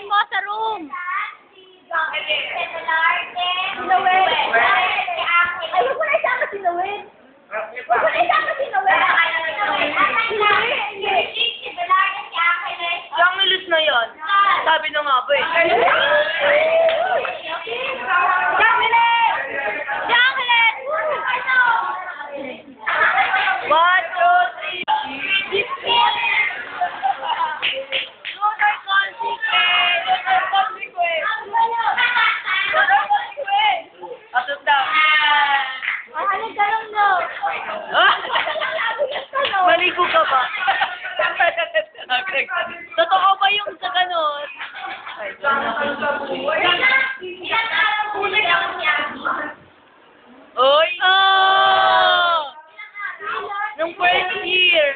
mo sa room. Ayoko na isama si Noel. Huwag ko na isama si Noel. Si Angeles na yan. Sabi na nga ba eh. Si Angeles! 1, 2, 3. Atot daw. Anong tanong no? Maligo ka ba? Totoo ba yung sa ganon? Oy! Oh! Nung first year.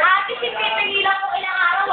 Ate, si Pepe nila po ilang araw.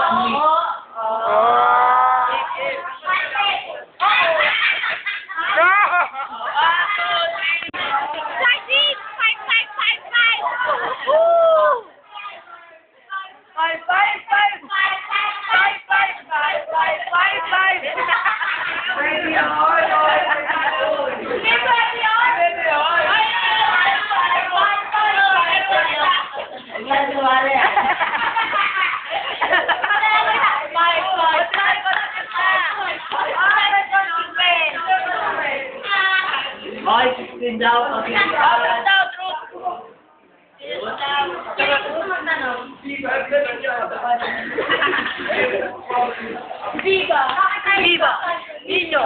Ay, 16 daw. Viva! Viva! Niño!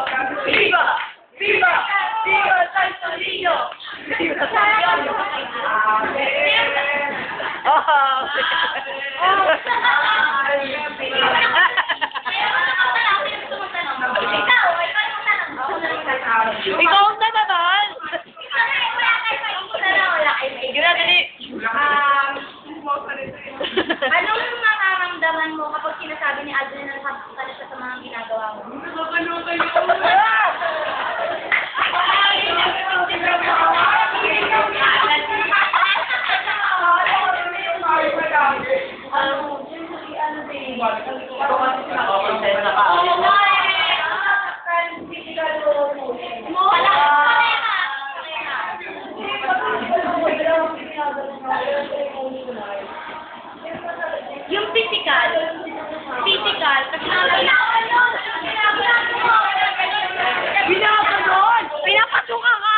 Viva! Viva! Viva Santo Niño! Viva Santo Ikaw na naman! Ginadali! Anong nararamdaman mo kapag sinasabi ni Aldrin na nakapagod ka na siya sa mga ginagawa mo? Yung physical, kasi Binaganon! Pinapasuka ka!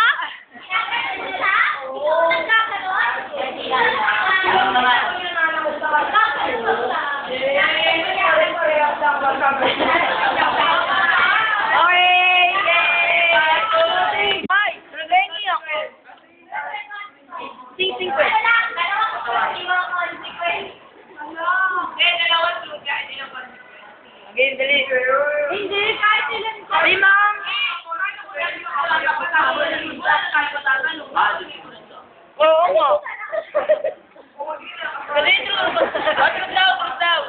Again, dali. Hindi, kahit ilan ko. Ay, ma'am! Oo nga. Dali, doon. Atog daw.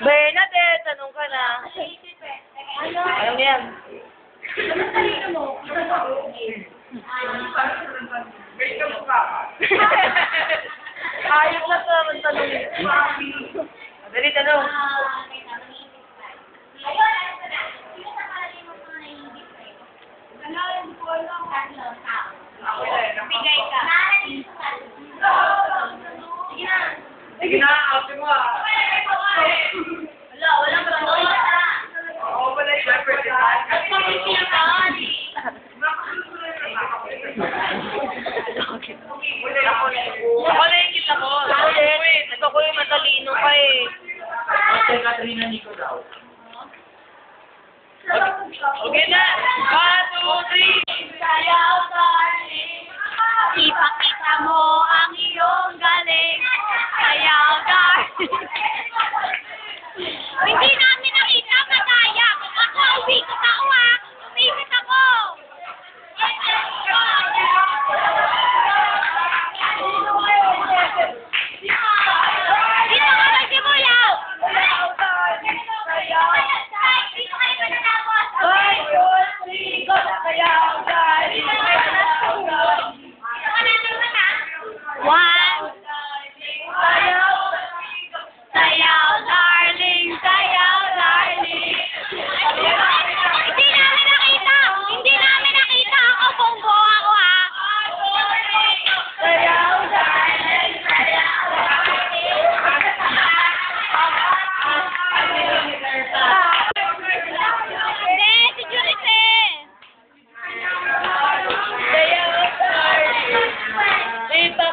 Bernadette, tanong ka na. Alam mo yan. Ayos na ito naman tanongin. Dali, tanong. Bigay ka. Sige na, ate mo ah. Walang tanong. Oo pala yung shepherd. Ako na yung kita mo. Ito ko yung matalino ka eh. Ate Katrina Nico daw. Okay na. 1, 2, 3. Sayaw ka ipakita mo ang iyong galing. Sayaw ka Hindi namin nakita mataya. Ako, uwikot ako ha. Uwikot ako. Dito ka magsimuyaw.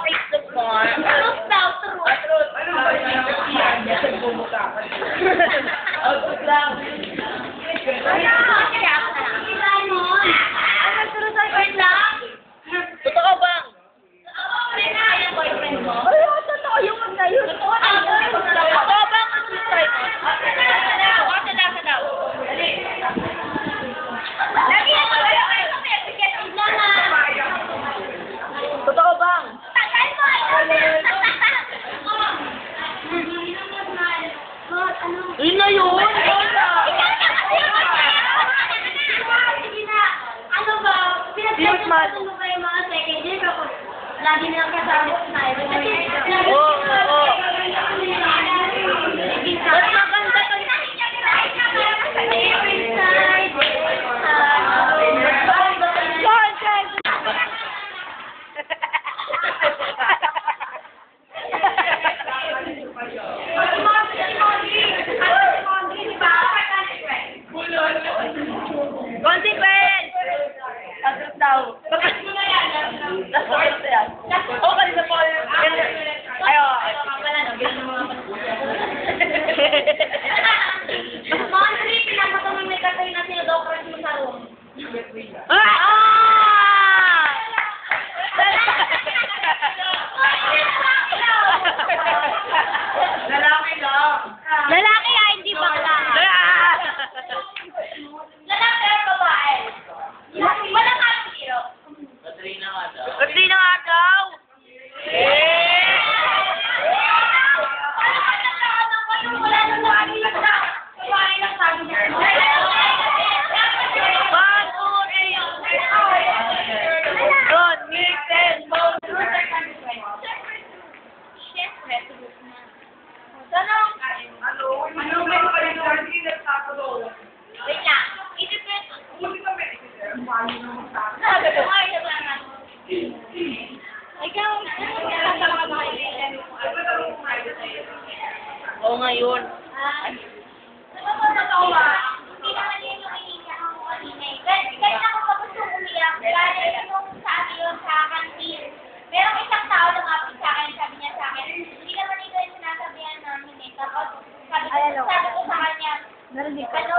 cake to more. Truth daw, truth. Ano ba yan? Output lang. Totoo bang? Totoo yung mag na yun. Totoo bang ang sweet daw? Totoo bang? Yun na yun! Lagi nilang kasama sa tayo. Oo, oo. Mas maganda to. Consequence! Sagot daw. Okay na po. Ayo. Monthly, pinapatulong may katay na sinodokras mo sa room. Lalaki lang. Lalaki hindi bakla. Lalaki or babae? Wala ka ng tiro. Katrina nga daw. Hindi na nga daw. Wala nang nakakita. Babae lang sabi niya. Don't mix and mold. Siyempre, tulog na. Tanong. Ano may palitarki na tapo? Wait lang. Isipin. Sabi ko, ay, nabangan. Ikaw, kasama ka mga kaibigan. Oo nga yun. Nakakatawa. Hindi naman yun yung iniiyak ako kanina eh. Kahit ako kapag umiyak, dahil yung sabi yun sa kantin. Merong isang tao lumapit sa akin, sabi niya sa akin, hindi naman ito yung sinasabihan namin eh. Tapos, sabi ko sa kanya, ano,